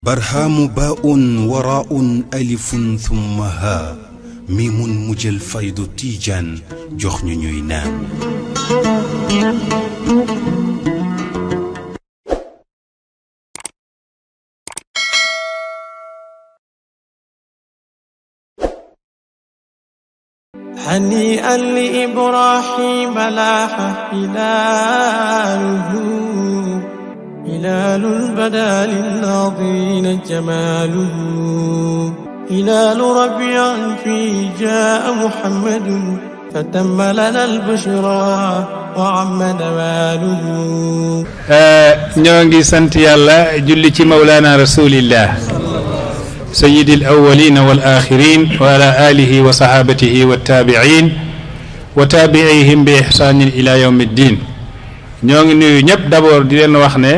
برهام باء وراء ألف ثم ها ميم مجل فيض تيجان جخن نينان هنيئا لإبراهيم لاح هلال بدا للناظرين جماله هلال ربيع فيه جاء محمد فتم لنا البشرى وعم نواله ñoo ngi sant yàlla julli ci mawlana rasulillah سيد الأولين والآخرين وعلى آله وصحابته والتابعين وتابعيهم بإحسان إلى يوم الدين ñoo ngi nuyu ñëpp d'abord di leen wax ne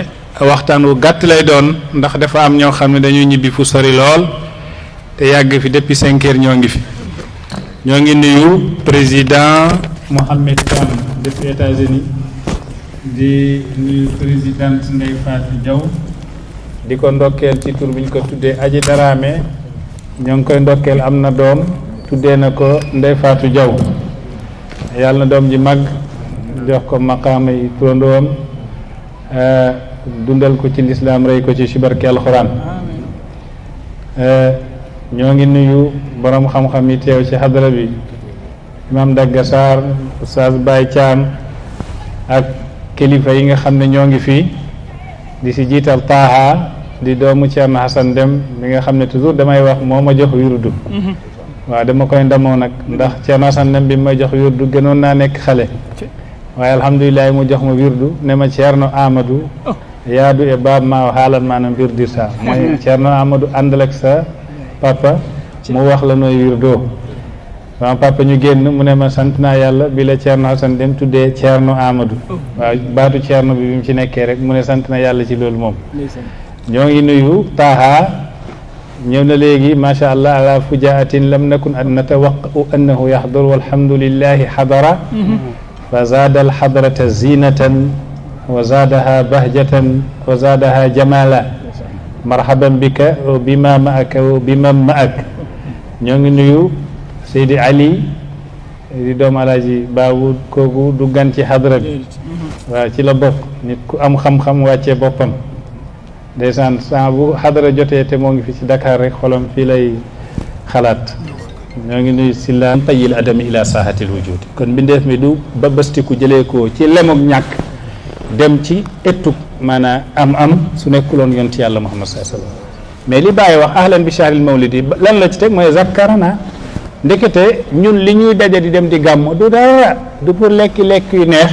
waxtaan wu gàtt lay doon ndax dafa am ñoo xam ne dañuy ñibbi fu sori lool te yàgg fi depuis 5 heures ñoo ngi fi ñoo ngi nuyu président Mohamed Khan depuis États-Unis di nuyu présidente Ndeye Fatou Diaw di ko ndokkeel ci tur biñ ko tuddee Aji Daraame ñoo ngi koy ndokkeel am na doom tuddee na ko Ndeye Fatou Diaw yàlla na doom ji mag jox ko maqaama yi turandoom dundal ko ci lislaam rey ko ci barke alxuraan ñoo ngi nuyu borom xam-xam yi teew ci xadara bi imam Dagga Sarr oustaz Baye Thiam ak kilifa yi nga xam ne ñoo ngi fii di si jiital Taaha di doomu Thierno Hassan Dem mi nga xam ne toujours damay wax moo ma jox wirdu waaw dama koy ndamoo nag ndax Thierno Hassan Dem bi ma jox wirdu gënoon naa nekk xale waaye alhamdulilah mu jox ma wirdu ne ma Thierno Amadou yaadu e baab ma haalan maanaam wirdirta mooy Thierno Amadou àndal ak sa papa mu wax la nooy wirdoo sama papa ñu génn mu ne ma sant naa yàlla bi la Thierno Hassan Dem tuddee Thierno Amadou waaw baatu Thierno bi mu ci nekkee rek mu ne sant na yàlla ci loolu moom ñoo ngi nuyu Taaha ñëw na léegi macha allah ala fujaatin lam nakun an natawaqa'u annahu yaxdur walhamdulillahi xadara fa zaada alxadrata zinatan wa zaadaha bahjatan wa zaadaha jamala marhaban bika wa bima maaka wa biman maak ñoo ngi nuyu Seydi Ali di doomu Alaaji Baabu kooku du gan ci xadra bi waaw ci la bokk nit ku am xam-xam wàccee boppam ndeysaan saa bu xadara jotee te moo ngi fi ci Dakar rek xolam fii lay xalaat ñoo ngi nuyu sillaan tayil adami ila saahatil wujud kon mbindeef mi du ba bastiku jëlee ko ci lemog ñàkk dem ci ettub maanaam am su nekkuloon yonti yàlla Muhammad sallallahu alayhi wasallam mais li bàyyi wax ahlan bi shahril mawlidi lan la ci teg mooy zakkarana ndekete ñun li ñuy daje di dem di gàmm du dara du pour lekk yu neex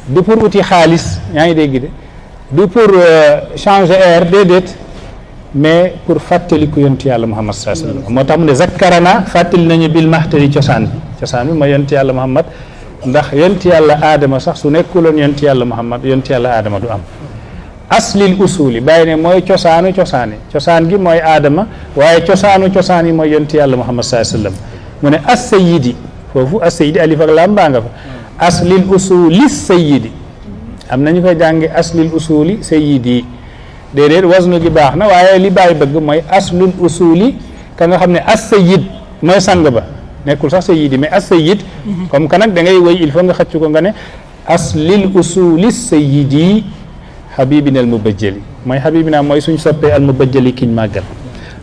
du pour uti xaalis yaa ngi dégg de du pour changer air déedéet mais pour fàttaliku yonti yàlla Muhammad sallallahu alayhi wasallam moo tax mu ne zakkarana fàttali nañu bil mahtari cosaan bi mooy yonti yàlla Muhammad ndax yonti yàlla aadama sax su nekkuloon yonti yàlla Muhammad yonti yàlla aadama du am aslil usuli bàyyi ne mooy cosaan gi mooy aadama waaye cosaan yi mooy yonti yàlla Muhammad sallallahu alayhi wasallam mu ne as-sayyidi foofu as-sayyidi alif ak laam baa nga fa aslil usuli sayyidi am nañu koy jànge aslil usuli sayyidi déedéet wasnu gi baax na waaye li bàyyi bëgg mooy aslul usuli ka nga xam ne as-sayyid mooy sang ba nekkul sax sayyidi mais as-sayyid comme que nag da ngay woy il faut nga xëcc ko nga ne aslil usuli sayyidi habibina al mubajjali mooy habibina mooy suñ soppee al mubajjali kiñ màggal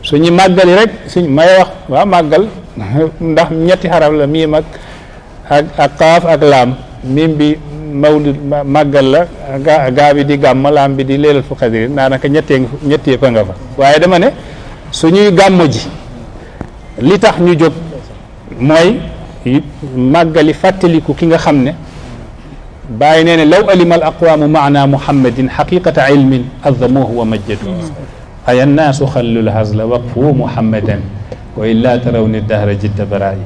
suñu màggali rek suñ may wax waaw màggal ndax ñetti xaraf la miim ak qaaf ak laam miim bi mawlid màggal la gaa bi di gàmm laam bi di leelal fu xadiri daanaka ñettee fa nga fa waaye dama ne suñuy gàmm ji li tax ñu jóg mooy màggali fàttaliku ki nga xam ne bàyyi nee ne law alima al aqwaamu maana muhammadin xaqiqata ilmin azamuhu wa majjadu ay annaasu xallul hazla waqfu muhammadan wa illa taraw ni dahra jidda baraayi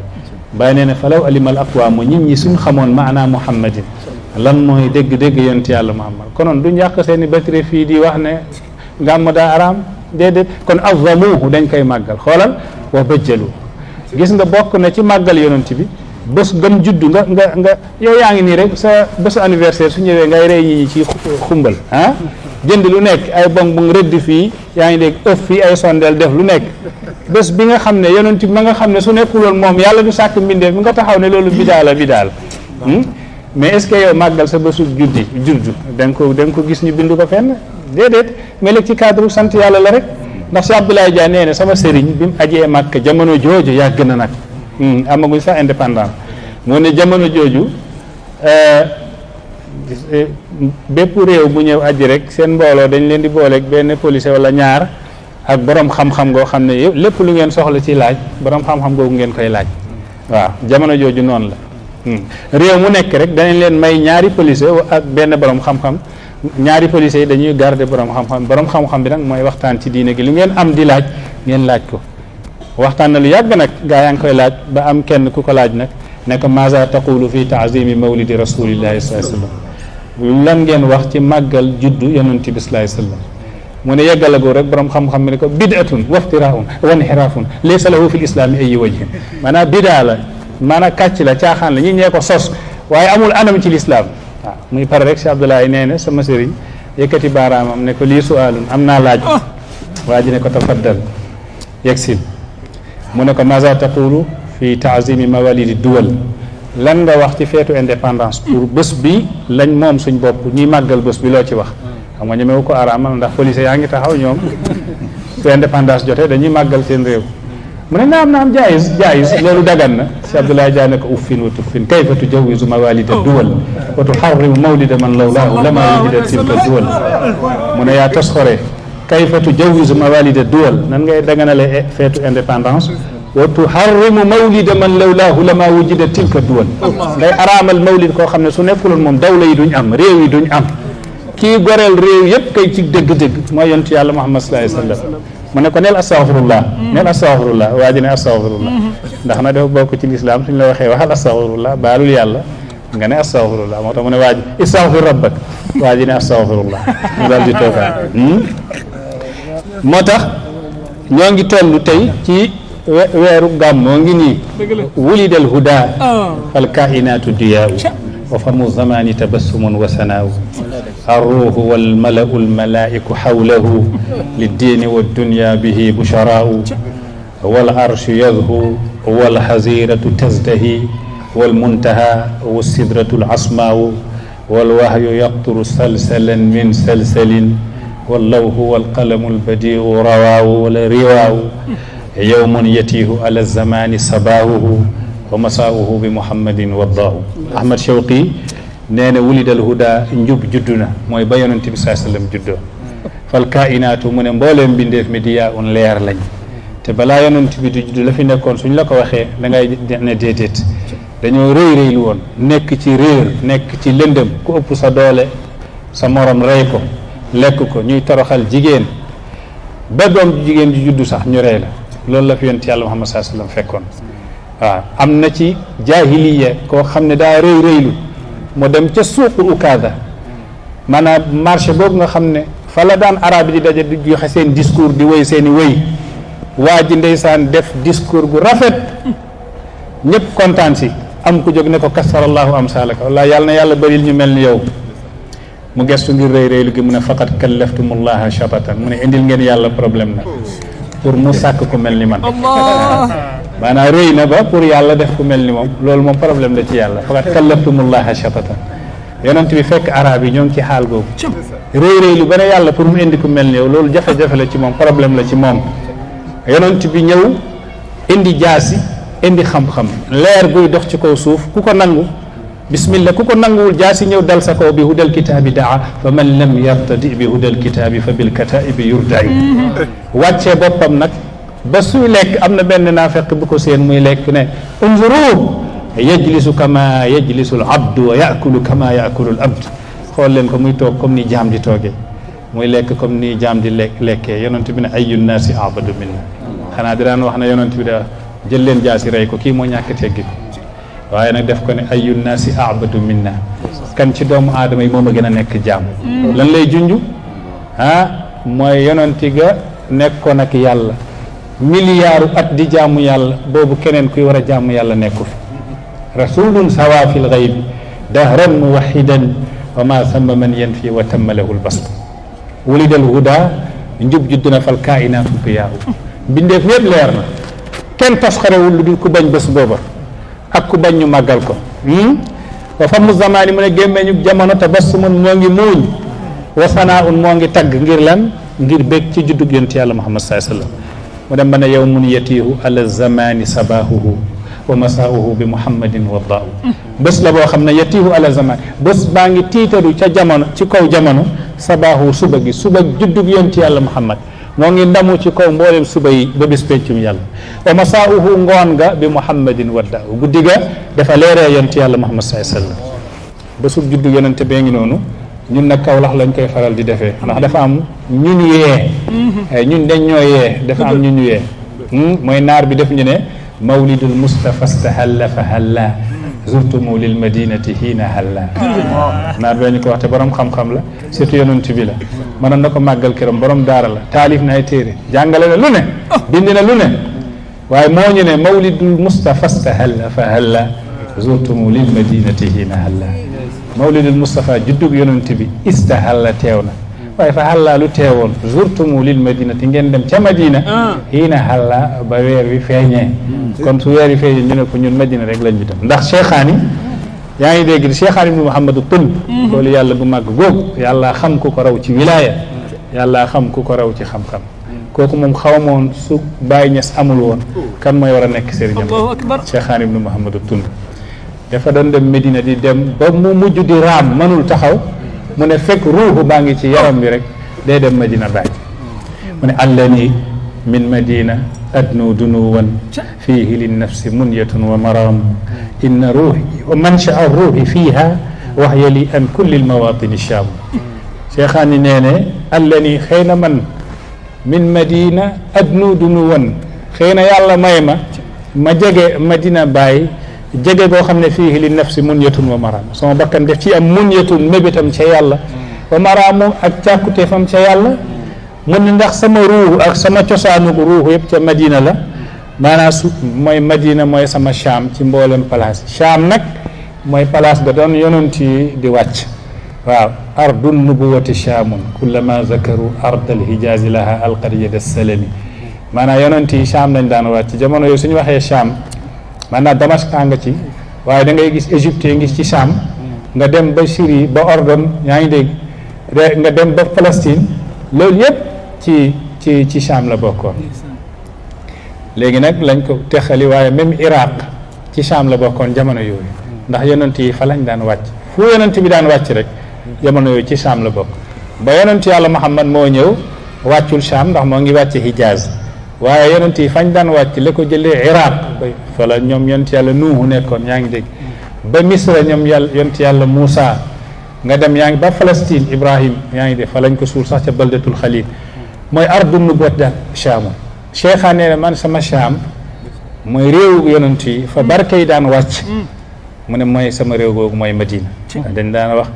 bàyyi nee ne fa law alima al aqwaamu nit ñi suñ xamoon maana muhammadin lan mooy dégg-dégg yonent yàlla muhammad konoon duñ yàq seeni batterie fii di wax ne gàmm daa araam déedéet kon azamuhu dañ koy màggal xoolal wa bajjalu gis nga bokk na ci màggal yonent bi bés gëm juddu nga yow yaa ngi nii rek sa bésu anniversaire su ñëwee ngay rey ñi ci xumbal jënd lu nekk ay bong bong rëdd fii yaa ngi dégg ëf fii ay sondeel def lu nekk bés bi nga xam ne yonent bi ma nga xam ne su nekkuloon moom yàlla du sàkk mbindeef mi nga taxaw ne loolu bidaa la mais est-ce que yow màggal sa bésu juddu da nga ko gis ñu bindu ko fenn déedéet mais léegi ci cadre sant yàlla la rek ndax si Abdoulaye Dia nee ne sama sëriñ bi mu ajee Màkka jamono jooju yàgg na nag amaguñ sax indépendant moo ne jamono jooju bépp réew bu ñëw aji rek seen mbooloo dañ leen di booleeg benn policier wala ñaar ak borom xam-xam goo xam ne yëpp lépp lu ngeen soxla ci laaj borom xam-xam googu ngeen koy laaj waaw jamono jooju noonu la réew mu nekk rek danañ leen may ñaari policier ak benn borom xam-xam ñaari policiers yi dañuy garder borom xam-xam bi nag mooy waxtaan ci diine gi lu ngeen am di laaj ngeen laaj ko waxtaan na lu yàgg nag gaa yaa ngi koy laaj ba am kenn ku ko laaj nag ne ko maza taqulu fi taazimi mawlidi rasulillahi sallallahu alayhi wasallam lan ngeen wax ci màggal juddu yonent bi sallallahu alayhi wasallam mu ne yeggalagoo rek borom xam-xam bi ne ko bid'atun waftiraun wa inhirafun laysa lahu fi l islami ay wajhin maanaam bidaa la maanaam kàcc la caaxaan la ñi ñee ko sos waaye amul anam ci lislaam waaw muy pare rek si Abdoulaye nee na sama sëriñ yëkkati baaraamam ne ko lii suaalun am naa laaj waa ji ne ko tafaddal yegsil mu ne ko maza taqulu fi taazimi mawalidi duwal lan nga wax ci feetu indépendance pour bés bi lañ moom suñ bopp ñuy màggal bés bi loo ci wax xam nga ñemewu ko araamal ndax police yaa ngi taxaw ñoom su indépendance jotee dañuy màggal seen réew mu ne naam jaayis loolu dagan na si Abdoulaye Dia ne ko uffin wa tuffin kayfa tujawizu mawalida duwal wa tuharrimu mawlida man lawlaahu lama wujida tilka duwal mu ne yaa tos xore kayfa tujawizu mawalida duwal nan ngay daganale feetu indépendance wa tuharrimu mawlida man lawlaahu lama wujida tilka duwal ngay araamal mawlid koo xam ne su nekkuloon moom dawla yi duñ am réew yi duñ am kii goreel réew yépp kay ci dëgg-dëgg mooy yonent yàlla Muhammad sallallahu alayhi wa sallam mu ne ko neel astaghfirullah waa ji ne astaghfirullah ndax na dafa bokk ci lislaam suñ la waxee waxal astaghfirullah baalul yàlla nga ne astaghfirullah moo tax mu ne waa ji istaghfir rabbak waa ji ne astaghfirullah mu daal di toogaan moo tax ñoo ngi toll tey ci weeru gàmmoo ngi nii wulidal huda fal kainatu diyaau wa famu zamani tabassumun wa sanaaw الروح والملأ الملائك حوله للدين والدنيا به بشراء والعرش يذهو والحزيرة تزدهي والمنتهى والسدرة العصماء والوحي يقطر سلسلا من سلسل واللوح والقلم البديع رواء والرواء يوم يتيه على الزمان صباهه ومساؤه بمحمد والضاء أحمد شوقي nee na wulidal huda njub juddu na mooy ba yonent bi saa sallam juddoo fal kainaatu mu ne mbooleem bindeef mi diyaa un leer lañ te balaa yonent bi di juddu la fi nekkoon suñ la ko waxee da ngay ne déedéet dañoo rëy lu woon nekk ci réer nekk ci lëndëm ku ëpp sa doole sa morom rey ko lekk ko ñuy toroxal jigéen ba doom jigéen ji juddu sax ñu rey la loolu la fi yonent yàlla Muhammad saa sallam fekkoon waaw am na ci jaahiliya koo xam ne daa rëylu mu dem ca suuqu ukaada maanaam marché boobu nga xam ne fa la daan arab yi di daje di joxe seen discours di wéy seen i wéy waa ji ndeysaan def discours gu rafet ñëpp kontaan si am ku jóg ne ko kasarallahu amsalaka walla yàlla na yàlla bëril ñu mel ni yow mu gestu ngir rëy gi mu ne faqat kallaftumullaha shatatan mu ne indil ngeen yàlla problème na pour mu sàkk ku mel ni man maanaam rëy na ba pour yàlla def ku mel ni moom loolu moom problème la ci yàlla faqat kallaftumullaha shatatan yonent bi fekk arab yi ñoo ngi ci xaal googu rëy lu ba ne yàlla pour mu indi ku mel ni yow loolu jafe-jafe la ci moom problème la ci moom yonent bi ñëw indi jaasi indi xam-xam leer buy dox ci kaw suuf ku ko nangu bismillah ku ko nanguwul jaasi ñëw dal sa kaw bi hudal kitaabi daa fa man lam yartadi bi hudal kitaabi fa bil kataibi yurdai wàccee boppam nag ba suy lekk am na benn naafeq bu ko seen muy lekk ne unzuru yajlisu kama yajlisu al abdu wa yakulu kama yakulu al abd xool leen ko muy toog comme ni jaam di toogee muy lekk comme ni jaam di lekkee yonent bi ne ayu naasi abadu minna xanaa di daan wax ne yonent bi da jël leen jaasi rey ko kii moo ñàkk teggi waaye nag def ko ne ayu naasi abadu minna kan ci doomu aadama yi moom a gën a nekk jaam lan lay junj mooy yonent ga nekkoon ak yàlla miliyaaru at di jaamu yàlla boobu keneen kuy war a jaamu yàlla nekku fi rasulun sawa fi lxaybi dahran muwaxidan wa ma samma man yanfi wa tamma lahu lbast wulidal huda njub judd na fal kainaatu biyaaw bindeef yëpp leer na kenn tosxarewul lu dul ku bañ bés booba ak ku bañ ñu màggal ko wa famu zamaani mu ne gémmeñu jamono tabassumun moo ngi muuñ wa sanaaun moo ngi tagg ngir lan ngir bég ci juddug yonent yàlla Muhammad sallallahu alayhi wa sallam mu dem ba ne yawmun yatiihu ala zamani sabahuhu wa masaauhu bi muhammadin waddaahu bés la boo xam ne yatiihu ala zamani bés baa ngi tiitaru ca jamono ci kaw jamono sabaahu suba gi suba juddug yonent yàlla Muhammad moo ngi ndamu ci kaw mboolem suba yi ba bés peccum yàlla wa masaauhu ngoon ga bi muhammadin waddaahu guddi ga dafa leeree yonent yàlla Muhammad sallallahu alayhi wa sallam bésub juddug yonente bee ngi noonu ñun nag Kawlax lañ koy faral di defee ndax dafa am ñun yee ñun dañ ñoo yee dafa am ñun yee mooy naar bi def ñu ne mawlidul mustafa stahalla fa halla zurtumu lil madinati hiina halla naar bee ñu ko wax te borom xam-xam la surtout yonent bi la mënoon na ko màggal këram borom daara la taalif na ay téere jàngale na lu ne bind na lu ne waaye moo ñu ne mawlidul mustafa stahalla fa halla zurtumu lil madinati hiina halla mawlidul Mustafa juddug yonent bi istahalla teew na waaye fa halla lu teewoon zurtumu lil madinati ngeen dem ca Madina hiina halla ba weer wi feeñee kon su weer wi feeñee ñu ne ko ñun Madina rek lañ ñu dem ndax Cheikhaani yaa ngi dégg Cheikhaani ibnu Muhammadu Tun loolu yàlla gu màgg googu yàlla xam ku ko raw ci wilaaya yàlla xam ku ko raw ci xam-xam kooku moom xawamoon su Baay Ñas amul woon kan mooy war a nekk sëriñam Cheikhaani ibnu Muhammadu Tun dafa doon dem Medina di dem ba mu mujj di raam mënul taxaw mu ne fekk ruuxu baa ngi ci yaram bi rek day dem Medina Baay mu ne allani min madina adnu dunuwan fihi linnafsi munyatun wa maram inna ruuhi wa manshaa ruuhi fiha waxya li an kulli lmawatini sham Cheikhaani nee ne allani xëy na man min madina adnu dunuwan xëy na yàlla may ma jege Medina Baay jege boo xam ne fii li nafsi munyatun wa maraam sama bakkan def ci am munyatun mébétam ca yàlla wa maraamu ak càkkuteefam ca yàlla mun ne ndax sama ruuxu ak sama cosaanu ruuxu yëpp ca Madina la maanaam su mooy Madina mooy sama Cham ci mboolem place Cham nag mooy place ba doon yonent yi di wàcc waaw ardun nubuwati Chamun kullama zakaru ardal hijazi laha alqariyat salami maanaam yonent yi Cham lañ daan wàcc jamono yooyu suñu waxee Cham maanaam Damas nga ci waaye da ngay gis Égypte ngi ci Cham nga dem ba Syrie ba Ordon yaa ngi dégg nga dem ba Palestine loolu yëpp ci Cham la bokkoon léegi nag lañ ko texali waaye même Iraq ci Cham la bokkoon jamono yooyu ndax yonent yi fa lañ daan wàcc fu yonent bi daan wàcc rek jamono yooyu ci Cham la bokk ba yonent yàlla Muhammad moo ñëw wàccul Cham ndax moo ngi wàcc Hijaz waaye yonent yi fañ daan wàcc la ko jëlee Iraq fa la ñoom yonent yàlla Nuuhu nekkoon yaa ngi dégg ba Misra ñoom yonent yàlla Muusa nga dem yaa ngi ba Palestine Ibrahim yaa ngi dégg fa lañ ko suul sax ca baldatul Xalil mooy ardu nubuwwat daal Chaamu Cheikhaan nee na man sama Chaam mooy réewu yonent yi fa barke yi daan wàcc mu ne mooy sama réew googu mooy Madina dañ daan wax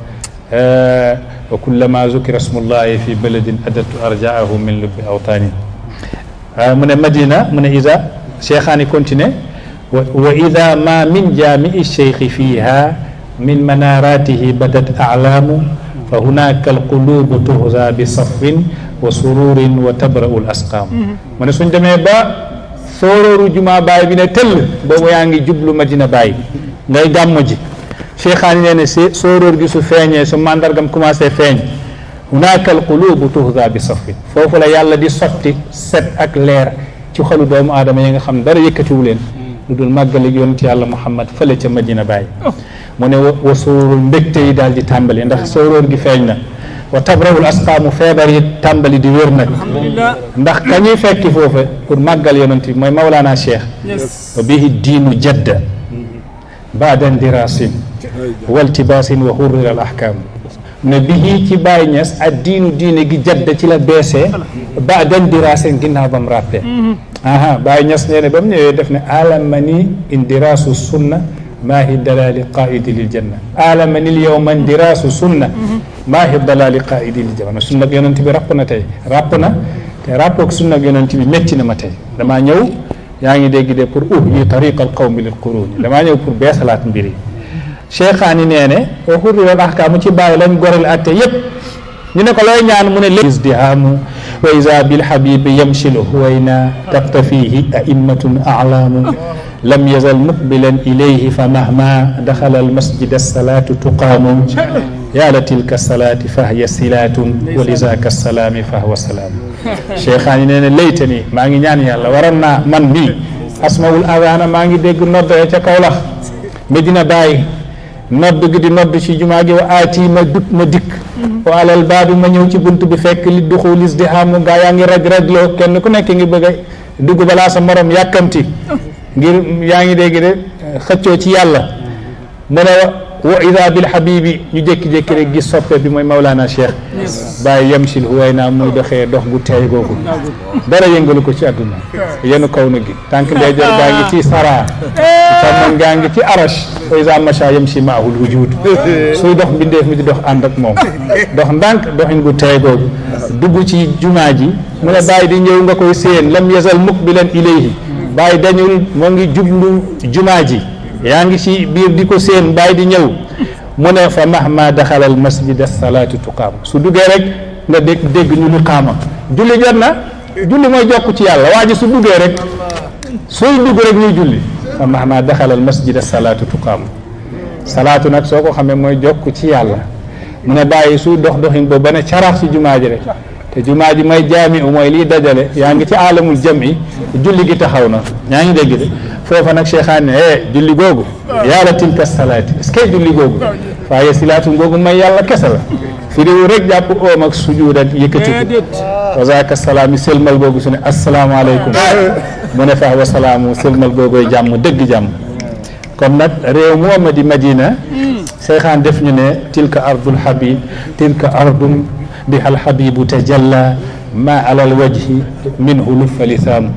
wa kullama zukira smullahi fi baladin adattu arjaahu min lubbi awtaani mu ne Madina mu ne isa Cheikhaani continue wa ida ma min jaamii cheikhi fiha min manaratihi badat alaamu fa hunaka alqulubu tuhza bi safwin wa sururin wa tabra'u l asqaam mu ne suñ demee ba soorooru juma baay bi ne tëll boobu yaa ngi jublu Madina Baay ngay gàmmo ji Cheikhaani nee ne sooroor gi su feeñee su mandargam commencé feeñ hunaka alqulubu tuhza bi safwin foofu la yàlla di sotti set ak leer ci xolu doomu aadama yi nga xam dara yëkkatiwu leen lu dul màggal ak yonent yàlla Muhammad fële ca Madina Baay mu ne wa suurul mbégte yi daal di tàmbali ndax sooroor gi feeñ na wa tabrawul asqaamu feebar yi tàmbali di wér nag ndax kañuy fekki foofe pour màggal yonent bi mooy Mawlana Cheikh wa bihi diinu jadda baada ndirasin waltibaasin wa hurrira al ahkam ne bihi ci Baay Ñas ak diine gi jadda ci la beesee baada ndirasin ginnaaw ba mu ràppee Baay Ñas nee ne ba mu ñëwee def ne alamani indiraasu sunna maahi dalali qaidi lil janna alamani l yowma indiraasu sunna maahi dalali qaidi lil janna sunna yonent bi ràpp na tey ràpp na te ràppoog sunna yonent bi métti na ma tey damaa ñëw yaa ngi dégg de pour uhyi tariqa al qawmi lil quruni damaa ñëw pour beesalaat mbir yi Cheikhaani nee ne wa hurrira al ahkaamu ci Baay lañ goreel atte yëpp ñu ne ko looy ñaan mu ne isdihaamu wa isa bilhabibi yamshil huwayna taqtafihi aimmatun a'lamu lam yazal muqbilan ilayhi fa mahma daxala almasjid alsalatu tuqaamu yaala tilka salaati fa hiya silaatun wa lizaaka salaami fa huwa salaamu cheikhaani nee na laytani maa ngi ñaan yàlla waroon naa man mii asmawul adana maa ngi dégg nodd ca Kawlax Medina Baye nodd gi di nodd ci jumaa gi wa aati ma dikk wa alal baabi ma ñëw ci bunt bi fekk li duxul isdihaamu gaa yaa ngi raj-rajloo kenn ku nekk ngi bëgg a dugg balaa sa morom yàkkamti ngir yaa ngi dégg de xëccoo ci yàlla mu ne wa ida bil habibi ñu jékki-jékki rek gis soppe bi mooy Maulana Cheikh Baye yamsil huwayna muy doxee dox gu teey googu dara yëngalu ko ci àdduna yenu kaw na gi tànk ndeyjoor gaa ngi ci sara càmmoñ gaa ngi ci arash wa ida macha yamsi maahul wujud suy dox mbindeef mi di dox ànd ak moom dox ndànk doxin gu teey googu dugg ci jumaa ji mu ne Baye di ñëw nga koy séen lam yazal muqbilan ilayhi Baye dañul moo ngi jublu jumaa ji yaa ngi ci biir di ko séen Baye di ñëw mu ne fa mahma daxala al masjid as-salaatu tuqaam su duggee rek nga dégg ñu li qaama julli jot na julli mooy jokk ci yàlla waa ji su duggee rek sooy dugg rek ñuy julli fa mahma daxala al masjid as-salaatu tuqaam salaatu nag soo ko xamee mooy jokk ci yàlla mu ne Baye su dox doxin boobu ba ne carax ci jumaa ji rek te jumaa ji may jaami u mooy liy dajale yaa ngi ci alamul jami julli gi taxaw na yaa ngi dégg de foofa nag cheikhaan ne julli googu yàlla tilka salaati est-ce que julli googu faaye silaatu googu may yàlla kese la firiwu rek jàpp oom ak sujuud ak yëkkatiku wa zaaka salaami sëlmal googu su ne asalaamaaleykum mu ne fa wa salaamu sëlmal googoy jàmm dëgg jàmm kon nag réew mooma di Madina cheikhaan def ñu ne tilka ardul habib tilka ardum biha alhabibu tajalla ma ala alwajhi minhu luffa lisaamu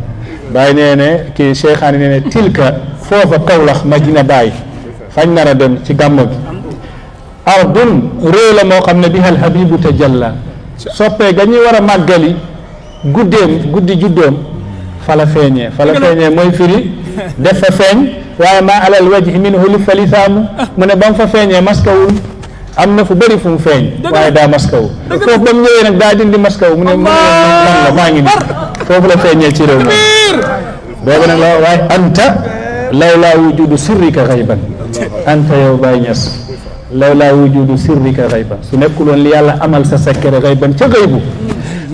Baye nee ne kii cheikhaani nee ne tilka foofa Kawlax Madina Baye fañ nar a dem ci gàmmo gi ardun réew la moo xam ne biha alhabibu tajalla soppee ga ñuy war a màggali guddi juddoom fala feeñee mooy firi def fa feeñ waaye ma ala alwajhi minhu luffa lisaamu mu ne ba mu fa feeñee maskawul am na fu bëri fu mu feeñ waaye daa maskawu foofu ba mu ñëwee nag daa dindi maskawu mu ne man la maa ngi nii foofu la feeñee ci réew moom boobu nag la waaye anta lawlaa wujudu sirrika xayban anta yow Baye Niass lawlaa wujudu sirrika xayban su nekkuloon li yàlla amal sa sekkere xayban ca xaybu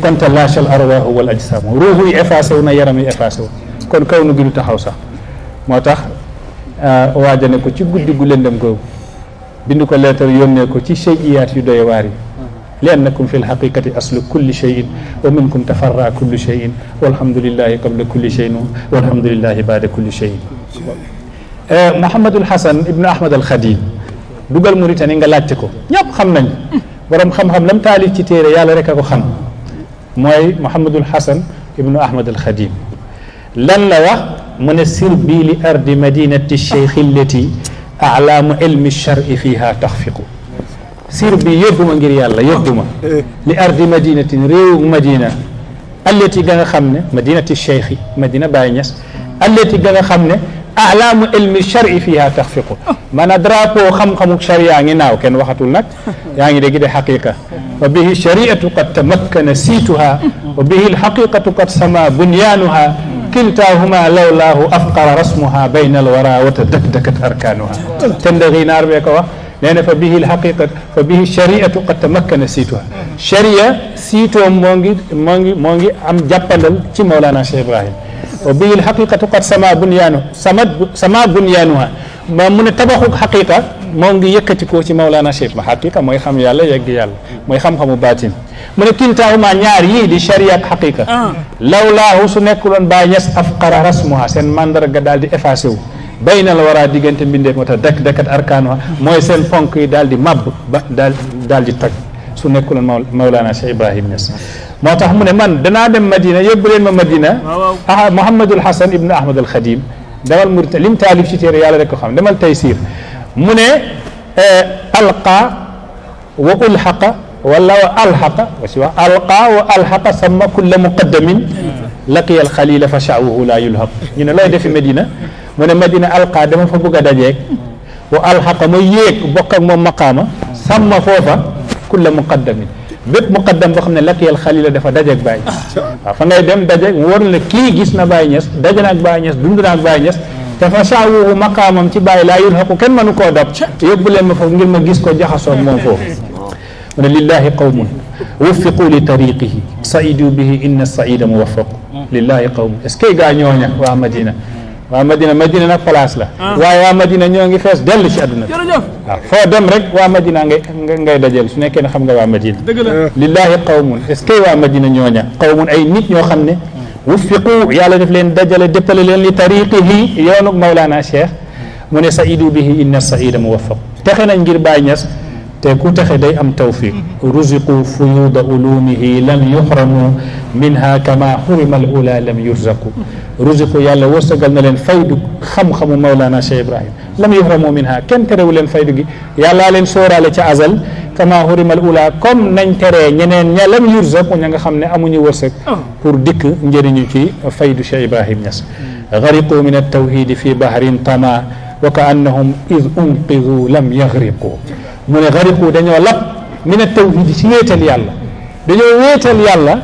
kon te laachal arwaahu wal ajsaamu ruuxu yi effacé wu na yaram yi effacé wu kon kaw nu gi du taxaw sax moo tax waajane ko ci guddi gu lëndëm googu bind ko leetar yónnee ko ci shay'iyaat yu doy waar yi li annakum fi lxaqiqati aslu kulli cheyin wa minkum tafarra kullu cheyin walhamdulillahi qabla kulli cheyin walhamdulillahi baada kulli cheyin Mouhamadul Hasan ibnu Ahmad al Khadim dugal Mauritanie nga laajte ko ñëpp xam nañ borom xam-xam lam taalif ci téere yàlla rek a ko xam mooy Mouhamadul Hasan ibnu Ahmad al Khadim lan la wax mu ne sir bii li ardi madinati cheikh allati alaamu ilmi shar'i fiha taxfiqu sir bi yóbbuma ngir yàlla yóbbuma li ardi madinatin réewu Madina allati ga nga xam ne madinati cheikh Madina Baye Niass allati ga nga xam ne alaamu ilmi shar'i fiha taxfiqu maanaam drapeau xam-xamu sharia ngi naaw kenn waxatul nag yaa ngi dégg de xaqiqa wa bihi shariatu qad tamakkana siituha wa bihi alxaqiqatu qad sama bunyaanuha kiltaahuma lawlaahu afqara rasmuha bayna alwara wa tadakdakat arkaanuha tendagi naar bee ko wax nee na fa bihi alxaqiqat fa bihi shariatu qad tamakkana siituha sharia siitoom moo ngi am jàppandal ci Mawlana Cheikh Ibrahim wa bihi alxaqiqatu qad sama bunyaanuha ma mu ne tabaxu xaqiqa moo ngi yëkkati ko ci Mawlana Cheikh ma xaqiqa mooy xam yàlla yegg yàlla mooy xam-xamu baatin mu ne kiltaahuma ñaar yii di sharia ak xaqiqa lawlaahu su nekkuloon Baye Niass afqara rasmuha seen mandarga daal di effacé wu bayna la waraa diggante mbindeef moo tax dakkat arkaanuha mooy seen ponk yi daal di màbb ba daal di toj su nekkuloon Mawlana Cheikh Ibrahim Niass moo tax mu ne man danaa dem Madina yóbbu leen ma Madina Mouhamadul Hasan ibnu Ahmad al Khadim demal Mauritanie lim taalif ci téere yàlla rek ko xam demal Taysir mu ne alqa wa ulhaqa wala wa alhaqa wa si wax alqa wa alhaqa sama kulla muqaddamin laqiya alxalila fa sha'wuhu la yulhaq ñu ne looy defi Medina mu ne Medina alqa dama fa bëgg a dajeeg wa alhaqa ma yéeg bokk ak moom maqaama sama foofa kulla muqaddamin bépp muqaddam boo xam ne lakiyal xalila dafa dajeeg Baye waaw fa ngay dem dajeeg mu war la kii gis na Baye Niass daje na ak Baye Niass dund na ak Baye Niass te fa saawuhu maqaamam ci Baye laa yulhaqu kenn mënu koo dab yóbbu leen ma foofu ngir ma gis ko jaxasoog moom foofu mu ne lillahi qawmun wuffiqu li tariqihi saidu bihi inna saida muwaffaqu lillahi qawmun est-ce que gaa ñooña waa Madina Madina nag place la waaye waa Madina ñoo ngi fees dell ci àdduna bi waaw foo dem rek waa Madina ngay dajeel su nekkee ne xam nga waa Madina lillahi qawmun est-ce que waa Madina ñooña qawmun ay nit ñoo xam ne wuffiqu yàlla def leen dajale dëppale leen li tariqihi yoonu Mawlana Cheikh mu ne saidu bihi inna saida muwaffaq texe nañ ngir Baye Niass te ku texe day am tawfiq ruziqu fuyuda ulumihi lam yuhramu minha kama xurima al ula lam yurzaqu ruziqu yàlla wërsëgal na leen faydu xam-xamu Mawlana Cheikh Ibrahim lam yuhramu minha kenn terewu leen faydu gi yàllaa leen sóoraale ca azal kama xurima al ula comme nañ teree ñeneen ña lam yurzaqu ña nga xam ne amuñu wërsëg pour dikk njëriñu ci faydu Cheikh Ibrahim Niass gariqu min altawhidi fi bahrin tama wa ka annahum id unqidu lam yagriqu mu ne gariqu dañoo lab min altawhidi ci wéetal yàlla dañoo wéetal yàlla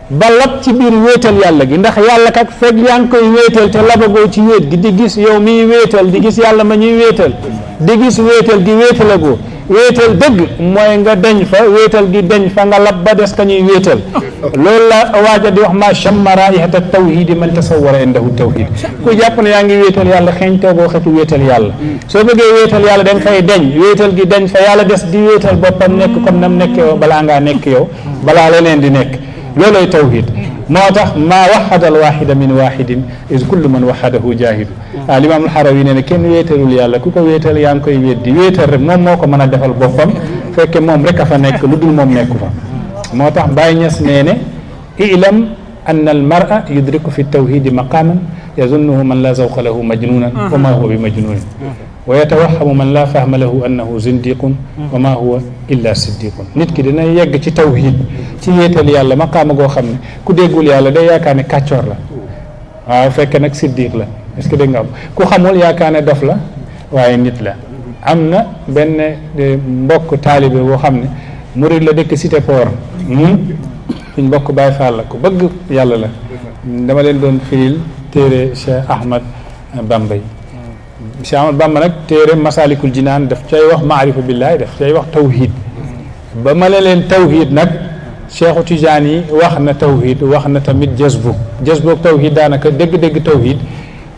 ba lab ci biir wéetal yàlla gi ndax yàlla kat fekk yaa ngi koy wéetal te labagoo ci wéet gi di gis yow miy wéetal di gis yàlla ma ñuy wéetal di gis wéetal gi wéetalagoo wéetal dëgg mooy nga deñ fa wéetal gi deñ fa nga lab ba des ka ñuy wéetal loolu la waaja di wax ma chamma raihata tawhidi man tasawara indahu tawhid ku jàpp ne yaa ngi wéetal yàlla xeeñ toogoo xetu wéetal yàlla soo bëggee wéetal yàlla da nga fay deñ wéetal gi deñ fa yàlla des di wéetal boppam nekk comme nam nekk yow balaa ngaa nekk yow balaa leneen di nekk looloy tawhid moo tax maa waxada al waxida min waxidin is kullu man waxadahu jahidu limaamul Xarawi nee na kenn wéetalul yàlla ku ko wéetal yaa ngi koy wéddi wéetal rek moom moo ko mën a defal boppam fekke moom rek a fa nekk lu dul moom nekku fa moo tax Baye Niass nee ne ilam an al mar'a yudriku fi tawhidi maqaman yazunnuhu man la zawqa lahu majnunan wa ma huwa bi majnunin wa yatawahamu man la fahma lahu annahu zindiqun wa ma huwa illa siddiqun nit ki dina yegg ci tawhid ci wéetal yàlla maqaama goo xam ne ku déggul yàlla day yaakaar ne kàccoor la waaw fekk nag siddiq la est-ce que dégg nga am ku xamul yaakaar ne dof la waaye nit la am na benn mbokk taalibe boo xam ne murid la dëkk cité port suñ mbokk Baye Fall la ku bëgg yàlla la dama leen doon firil téere Cheikh Ahmad Bamba yi Cheikh Ahmad Bamba nag téere Masalikul Jinaan daf cay wax maarifa billahi daf cay wax tawhid ba ma leen tawhid nag Cheikhu Tijaan yi wax na tawhid wax na tamit jazbu ak tawhid daanaka dégg-dégg tawhid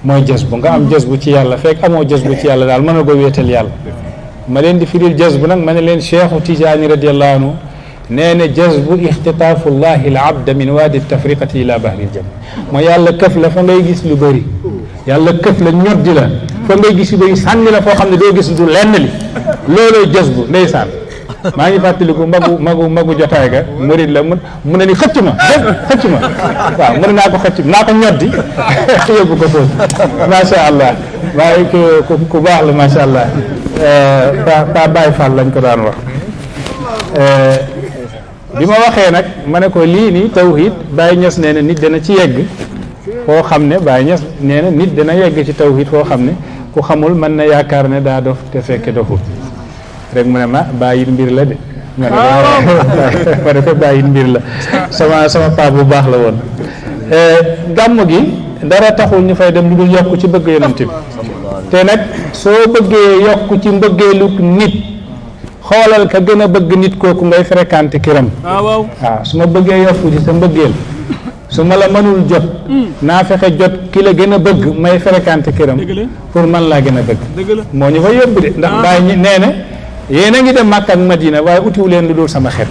mooy jazbu nga am jazbu ci yàlla fekk amoo jazbu ci yàlla daal mën a ko wéetal yàlla ma leen di firil jazbu nag ma ne leen Cheikhu Tijaan yi radiyallahu anhu nee na jazbu ixtitaafu llahi al abda min waadi tafriqati ila bahri ljam mooy yàlla këf la fa ngay gis lu bëri yàlla këf la ñoddi la fa ngay gis lu bëri sànni la foo xam ne doo gis du lenn li loolooy jazbu ndeysaan maa ngi fàttaliku magu jotaay ga murid la mu ne ni xëcc ma waaw mu ne naa ko xëcc naa ko ñoddi yóbbu ko foofu macha allah waaye ku baax la macha allah pa Baye Fall lañ ko daan wax bi ma waxee nag ma ne ko lii nii tawhid Baye Niass nee na nit dana ci yegg foo xam ne Baye Niass nee na nit dana yegg ci tawhid foo xam ne ku xamul mën na yaakaar ne daa dof te fekke doful rek mu ne ma bàyyil mbir la de ma ne ko bàyyil mbir la sama paa bu baax la woon gàmm gi dara taxul ñu fay dem lu dul yokk ci bëgg yonent bi te nag soo bëggee yokk ci mbëggeelu nit xoolal ka gën a bëgg nit kooku ngay fréquenté kiram waaw su ma bëggee yokku ci sa mbëggeel su ma la mënul jot naa fexe jot ki la gën a bëgg may fréquenté kiram pour man laa gën a bëgg moo ñu fa yóbbu de ndax bàyyi nee na yéen a ngi dem Makka ak Madina waaye utiwu leen lu dul sama xet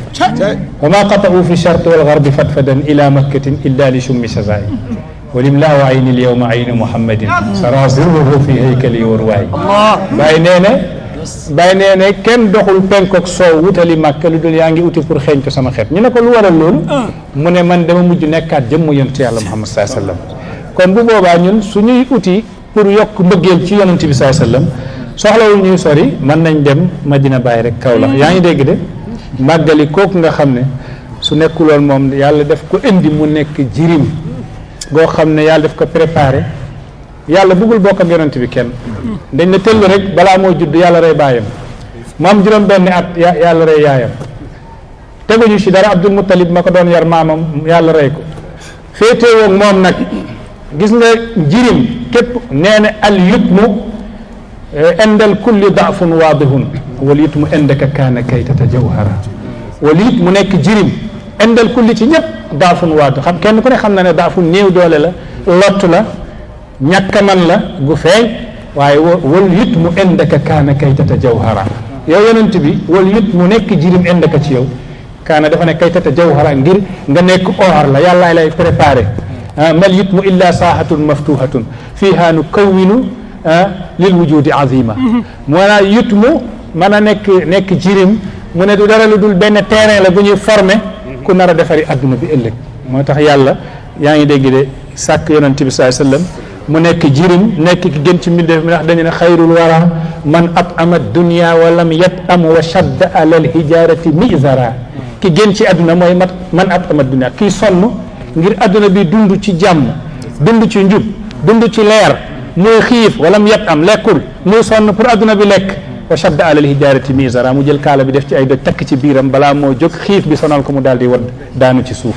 wa ma qata'u fi charte wal garbi fatfadan ila makkatin illa li shummi sazai walimlaahu ayni l yawma ayni muhammadin sarasiruhu fi haykali warwaay bàyyi nee ne kenn doxul penk ak soow wutali Makka lu dul yaa ngi uti pour xeeñ ko sama xet ñu ne ko lu waral loolu mu ne man dama mujj nekkaat jëmm yonent yàlla Muhammad sallallahu alayhi wasallam kon bu boobaa ñun suñuy uti pour yokk mbëggeel ci yonent bi sallallahu alayhi wasallam soxlawul ñuy sori mën nañ dem Madina Baye rek kaw la yaa ngi dégg de màggali kooku nga xam ne su nekkuloon moom yàlla def ko indi mu nekk jirim goo xam ne yàlla def ko préparé yàlla bëggul bokk ak yonent bi kenn dañ ne tëll rek balaa moo judd yàlla rey baayam mu am juróom benn at yàlla rey yaayam teguñu ci dara Abdul Muttalib ma ko doon yar maamam yàlla rey ko féetewoo moom nag gis nga jirim képp nee na al yutmu indal kulli daafun waadihun wal yutmu indaka kaana kaytata jawhara wal yutmu nekk jirim indal kulli ci ñëpp daafun waadih xam kenn ku ne xam na ne daafun néew doole la lott la ñàkk man la gu feeñ waaye wal yutmu indaka kaana kaytata jawhara yow yonent bi wal yutmu nekk jirim indaka ci yow kaana dafa ne kaytata jawhara ngir nga nekk or la yàlla lay préparé mal yutmu illa saahatun maftuhatun fiha nukawwinu lil wujudi azima maanaam yutmu mën a nekk jirim mu ne du dara lu dul benn terrain la bu ñuy formé ku nar a defari adduna bi ëllëg moo tax yàlla yaa ngi dégg de sàkk yonent bi sallallahu alayhi wasallam mu nekk jirim nekk ki gën ci mbindeef mi ndax dañu ne xayrul wara man at'ama dunya wa lam yat'am wa shadda ala al hijarati mizara ki gën ci adduna mooy man at'ama dunya kii sonn ngir adduna bi dund ci jàmm dund ci njub dund ci leer muy xiif walam yat am lekkul muy sonn pour adduna bi lekk wa shadda alal hijarati mizara mu jël kaala bi def ci ay doj takk ci biiram balaa moo jóg xiif bi sonal ko mu daal di wadd daanu ci suuf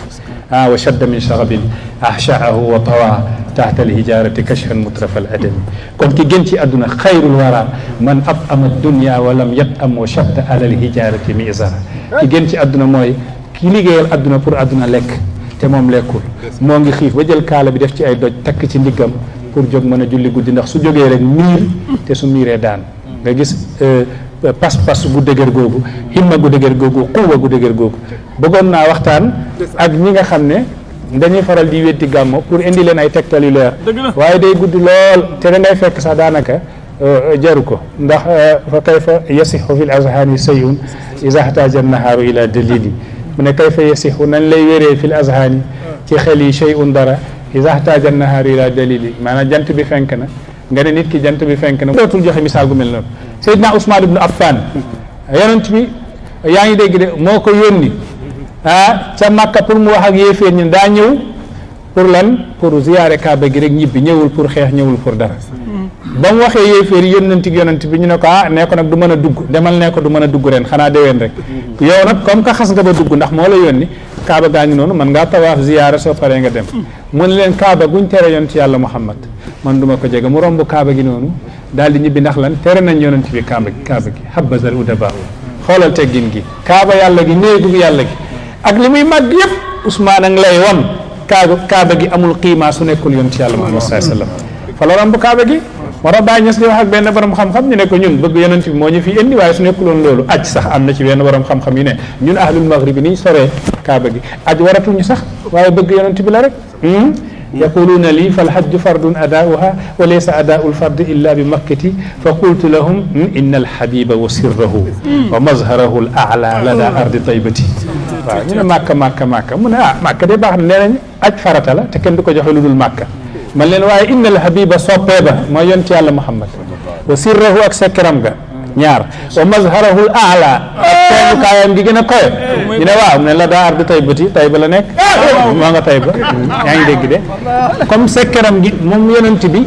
wa shadda min shagabin ahshaahu wa tawa tahta al hijarati kashfan mutrafa al adami kon ki gën ci adduna xayrul wara man at'ama dunya wa lam yat am wa shadda alal hijarati mizara ki gën ci adduna mooy ki liggéeyal adduna pour adduna lekk te moom lekkul moo ngi xiif ba jël kaala bi def ci ay doj takk ci ndiggam pour jóg mën a julli guddi ndax su jógee rek miir te su miiree daan nga gis pas-pas gu dëgër googu himma gu dëgër googu quwwa gu dëgër googu bëggoon naa waxtaan ak ñi nga xam ne dañuy faral di weddi gàmmo pour indi leen ay tegtal yu leer waaye day gudd lool te da ngay fekk sax daanaka jaru ko ndax fa kayfa yasixu fi l azhani sayun iza htaja nahaaru ila dalili mu ne kayfa yasixu nañ lay wéree fi l azhani ci xel yi shay'un dara iza htaja nahaaru ila dalili maanaam jant bi fenk na nga ne nit ki jant bi fenk na dootul joxe misaal gu mel noonu Seydina Ousmane ibnu Affan yonent bi yaa ngi dégg de moo ko yónni ca Makka pour mu wax ak yéeféer ñi daa ñëw pour lan pour ziyaare Kaaba gi rek ñibbi ñëwul pour xeex ñëwul pour dara ba mu waxee yéeféer yi yonent bi ñu ne ko nee ko nag du mën a dugg demal nee ko du mën a dugg ren xanaa déwén rek yow nag comme que xas nga ba dugg ndax moo la yónni Kaaba gaa ngi noonu man ngaa tawaaf ziyaara soo paree nga dem mu ne leen Kaaba guñ tere yonent yàlla Muhammad man duma ko jege mu romb Kaaba gi noonu daal di ñibbi ndax lan tere nañ yonent bi Kaaba gi habazal udaba xoolal teggin gi Kaaba yàlla gi néegu yàlla gi ak li muy màgg yëpp Ousmane a ngi lay won Kaaba gi amul qiima su nekkul yonent yàlla Muhammad sallallahu alayhi wasallam fa la romb Kaaba gi moo tax Baay Ñas di wax ak benn borom xam-xam ñu ne ko ñun bëgg yonent bi moo ñu fi indi waaye su nekkuloon loolu aj sax am na ci benn borom xam-xam yu ne ñun ahlul maghrib niñ soree Kaaba gi aj waratuñu sax waaye bëgg yonent bi la rek yaquluuna lii falhajju fardun adaauha wa laysa adaau lfardi illa bi makkati fa qultu lahum inna alhabiba wa sirrahu wa mazharahu l aala lada ardi taybati waaw ñu ne màkka mu ne màkka de baax na nee nañ aj farata la te kenn du ko joxe lu dul màkka man leen waaye inna alhabiba soppee ba mooy yonent yàlla Muhammad wa sirrahu ak sekkeram ga ñaar wa mazharahu l aala ak feeñukaayam gi gën a koy ñu ne waaw mu ne la daa ardi taybati Tayba la nekk moo nga Tayba yaa ngi dégg de comme sekkeram gi moom yonent bi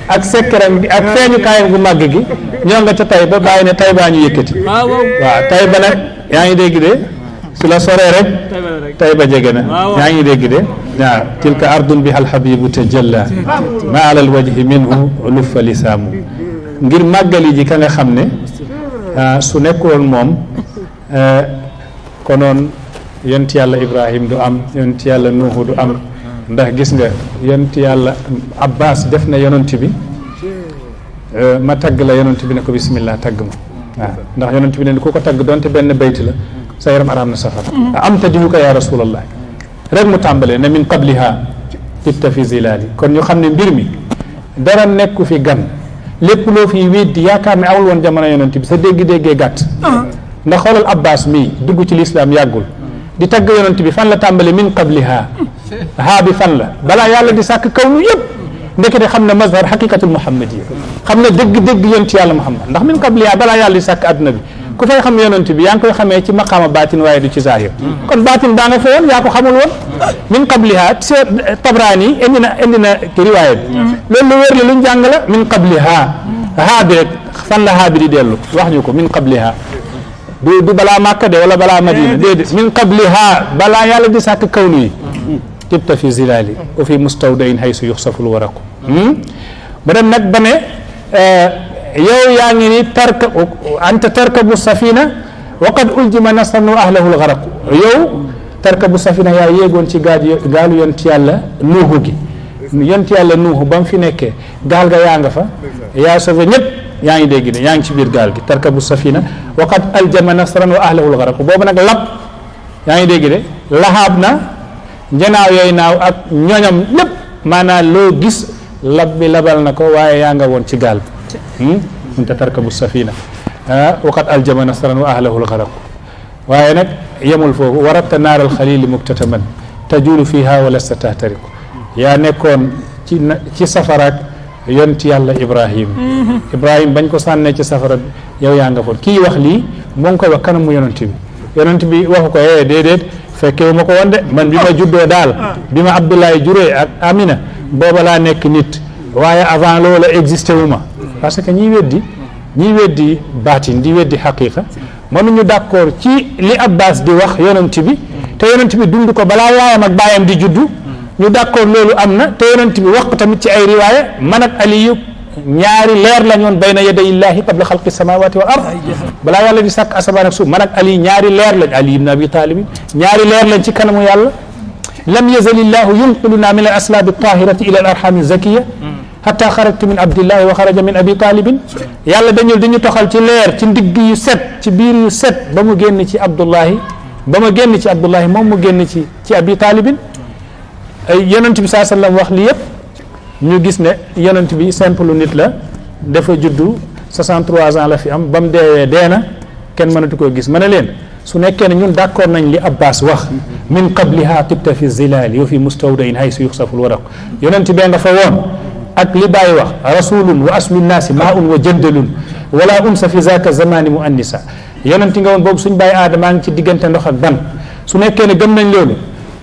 ak sekkeram gi ak feeñukaayam gu màgg gi ñoo nga ca Tayba bàyyi ne Taybaa ñu yëkkati waaw Tayba nag yaa ngi dégg de su la soree rek Tayba jege na yaa ngi dégg de waaw tilka ardun biha alhabibu tajalla ma ala alwajhi minhu luffa lisaamu ngir màggali ji ka nga xam ne su nekkoon moom konoon yonent yàlla Ibrahim du am yonent yàlla Nuuhu du am ndax gis nga yonent yàlla Abbas def na yonent bi ma tagg la yonent bi ne ko bismillah tagg ma waaw ndax yonent bi ne ku ko tagg donte benn bayt la sa yaram araam na safara am tajihuka ya rasulallah rek mu tàmbalee ne min qabliha tibta fi zilali kon ñu xam ne mbir mi dara nekku fi gan lépp loo fi weddi yaakaar ne awul woon jamono yonent bi sa dégg-déggee gàtt ndax xoolal Abbas mii dugg ci lislaam yàggul di tagg yonent bi fan la tàmbale min qabliha haa bi fan la balaa yàlla di sàkk kaw nu yëpp ndekete xam ne mazhar haqiqatul muhammadiyya xam ne dëgg-dëgg yonent yàlla Muhammad ndax min qabliha balaa yàlla di sàkk adduna bi ku fay xam yonent bi yaa ngi koy xamee ci maqaama baatin waaye du ci zahir kon baatin daa nga fa woon yaa ko xamul woon min qabliha Tabrani indi na ki riwaaya bi loolu lu wér la luñ jàng la min qabliha haa bi rek fan la haa bi di dellu wax ñu ko min qabliha du balaa Màkka de wala balaa Madina déedéet min qabliha balaa yàlla di sàkk kawnu yi tibta fi zilali wa fi mustawdain haysu yuxsaful waraqu ba dem nag ba ne yow yaa ngi ni anta tarkabu safina wa qad uljima nasran wa ahlahu lgaraqu yow tarkabu safina yaa yéegoon ci gaalu yonent yàlla nuuhu gi yonent yàlla nuuhu ba mu fi nekkee gaal ga yaa nga fa yaa sauvé ñëpp yaa ngi dégg ne yaa ngi ci biir gaal gi tarkabu safina wa qad aljama nasran wa ahlahu lgaraqu boobu nag lab yaa ngi dégg de lahaab na njanaaw yooyu naaw ak ñoñam lépp maanaam loo gis lab bi labal na ko waaye yaa nga woon ci gaal bi kunta tarkabu safina waqad aljama nasran wa ahlahu lgaraqu waaye nag yemul foofu warabta naaral xalili muktataman tajulu fiha wa lasta tahtariku yaa nekkoon ci safaraak yonent yàlla Ibrahim bañ ko sànnee ci safara yow yaa nga foon kii wax lii moo ngi koy wax kanamu yonent bi waxu ko déedéet fekkewu ma ko woon de man bi ma juddoo daal bi ma Abdoulaye juree ak Amina booba laa nekk nit waaye avant loola existé wu ma parce que ñiy weddi baatin di weddi xaqiqa mënuñu d'accord ci li Abbas di wax yonent bi te yonent bi dund ko balaa yaayam ak baayam di juddu ñu d'accord loolu am na te yonent bi wax ko tamit ci ay riwaaya man ak Aliyu ñaari leer la ñoon bayna yaday illahi qabla xalqi samawati wal ard balaa yàlla di sàkk asamaan ak suuf man ak Ali ñaari leer lañ Ali ibn Abi Talib ñaari leer lañ ci kanamu yàlla lam yazal illahu yunqiluna min al aslaabi tahirati ila al arhami zakiya hatta xarajtu min abdillahi wa xaraja min abi talibin yàlla dañu toxal ci leer ci ndigg yu set ci biir yu set ba mu génn ci Abdullahi moom mu génn ci abi talibin yonent bi saa sallam wax li yëpp ñu gis ne yonent bi simple nit la dafa juddu 63 ans la fi am ba mu deewee dee na kenn mënatu koo gis ma ne leen su nekkee ne ñun d'accord nañ li Abbas wax min qabliha tibta fi zilali wa fi mustawdain haysu yuxsaful waraq yonent bee nga fa woon ak li Baay wax rasulun wa aslu nnaasi maaun wa jëndalun wala unsa fi zaka zamani mu annisa yonent nga woon boobu suñ bàyyi aadamaa ngi ci diggante ndox ak ban su nekkee ne gëm nañ loolu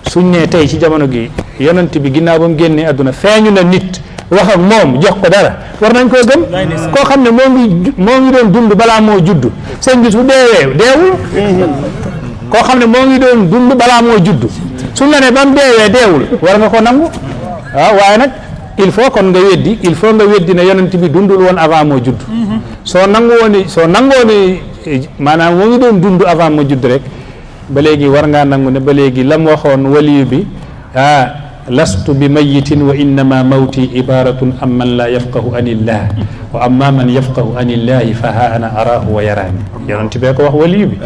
suñ nee tey ci jamono gi yonent bi ginnaaw ba mu génnee àdduna feeñu na nit wax ak moom jox ko dara war nañ koo gëm koo xam ne moo ngi doon dund balaa moo judd sëñ bi su deewee deewul koo xam ne moo ngi doon dund balaa moo judd suñ la ne ba mu deewee deewul war nga ko nangu waaw waaye nag il faut nga weddi ne yonent bi dundul woon avant moo judd soo nangoo ni maanaam moo ngi doon dund avant moo judd rek ba léegi war ngaa nangu ne ba léegi lam waxoon waliyu bi lastu bi mayitin wa innama mawti ibaratun am man la yafqahu anillah wa amma man yafqahu anillahi fa ha ana arahu wa yaraani yonent bee ko wax waliyu bi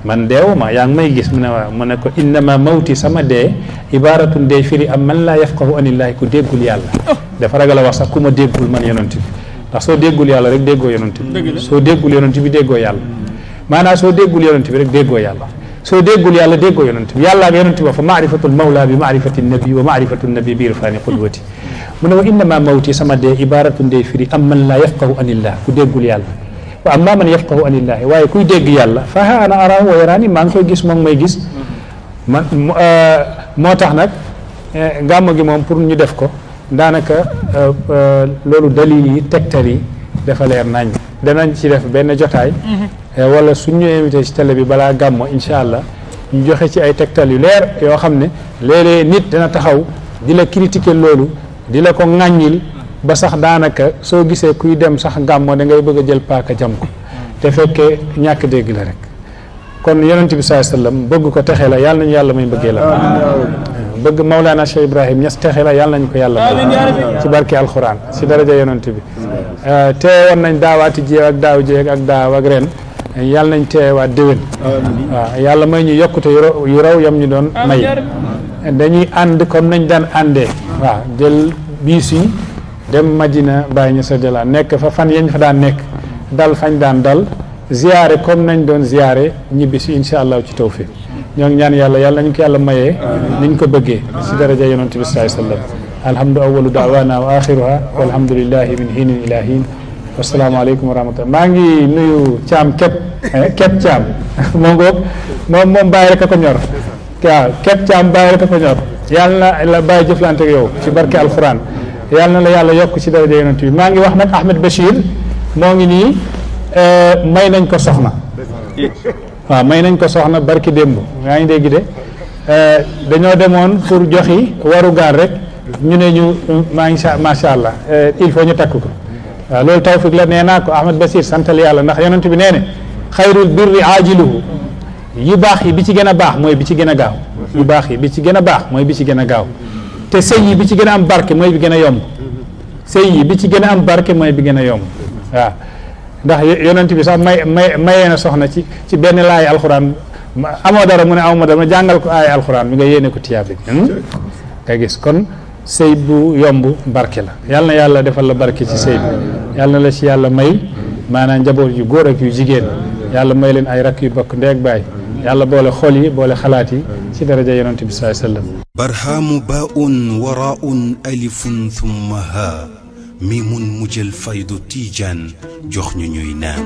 man deewuma yaa ngi may gis mu ne waaw mu ne ko innama mawti sama dee ibaratun day firi am man la yafqahu anillahi ku déggul yàlla dafa ragal a wax sax ku ma déggul man yonent bi ndax soo déggul yàlla rek déggoo yonent bi soo déggul yonent bi déggoo yàlla maanaam soo déggul yonent bi rek déggoo yàlla soo déggul yàlla déggoo yonent bi yàlla ak yonent ba fa maarifatul mawla bi maarifati nabi wa maarifatu nabi bi irfani qudwati mu ne wa innama mawti sama dee ibaratun day firi am man la yafqahu anillah ku déggul yàlla wa amma man yafqahu anillahi waaye kuy dégg yàlla fa ha ana arahu wa yaraani maa ngi koy gis moom may gis man moo tax nag gàmmu gi moom pour ñu def ko daanaka loolu dalil yi tegtal yi dafa leer nañ danañ ci def benn jotaay wala suñu invité ci télé bi balaa gàmmo incha allah ñu joxe ci ay tegtal yu leer yoo xam ne léeg-léeg nit dina taxaw di la critiquer loolu di la ko ŋàññil ba sax daanaka soo gisee kuy dem sax gàmmo da ngay bëgg a jël paaka jam ko te fekkee ñàkk dégg la rek kon yonent bi sallallahu alayhi wasallam bëgg ko texe la yàlla nañu yàlla may bëggee la bëgg Maulana Cheikh Ibrahim Niass texe la yàlla nañu ko yàlla may ci barke alquran ci daraja yonent bi teewoon nañ daawaati jéeg ak daaw jéeg ak daaw ak ren yàlla nañ teewaat déwén waaw yàlla may ñu yokkute yu raw yam ñu doon may dañuy ànd comme nañ daan àndee waaw jël biis yi dem Madina Baye Niass radiyallahu nekk fa fan yañ fa daan nekk dal fañ daan dal ziyaare comme nañ doon ziyaare ñibbi si insha allah ci tawfiq ñoo ngi ñaan yàlla nañ ko yàlla mayee niñ ko bëggee si daraja yonent bi sallallahu alayhi wasallam alhamdu awwalu da'wana wa akhiruha walhamdulillahi min hinin ila hin wasalaamaaleykum wa rahmatullah maa ngi nuyu Thiam Kep Thiam moom bàyyi rek a ko ñor waaw Kep Thiam bàyyi rek a ko ñor yàlla na la bàyyi jëflante ak yow ci barke alquran yàlla na la yàlla yokk ci daraja yonent bi maa ngi wax nag Ahmed Bachir moo ngi nii may nañ ko soxna waaw may nañ ko soxna barki démb yaa ngi dégg de dañoo demoon pour joxi waru gaar rek ñu ne ñu macha allah il faut ñu takk ko waaw loolu tawfiq la nee naa ko Ahmad Basir santal yàlla ndax yonent bi nee ne xayrul birri aajiluhu yu baax yi bi ci gën a baax mooy bi ci gën a gaaw yu baax yi bi ci gën a baax mooy bi ci gën a gaaw te sëy yi bi ci gën a am barke mooy bi gën a yomb sëy yi bi ci gën a am barke mooy bi gën a yomb waaw ndax yonent bi sax mayee na soxna ci benn laay alxuraan amoo dara mu ne aw ma dara ma jàngal ko aay alxuraan mi nga yéene ko tiyaab bi nga gis kon sëy bu yomb barke la yàlla na yàlla defal la barke ci sëy bi yàlla na la ci yàlla may maanaam njaboot yu góor ak yu jigéen yàlla may leen ay rakk yu bokk ndeeg baay yàlla boole xol yi boole xalaat yi ci daraja yonent bi sallallahu alayhi wasallam barhaamu baa'un waraa'un alifun thumma haa miimun mujjal faydu tiijaan jox ñu ñuy naan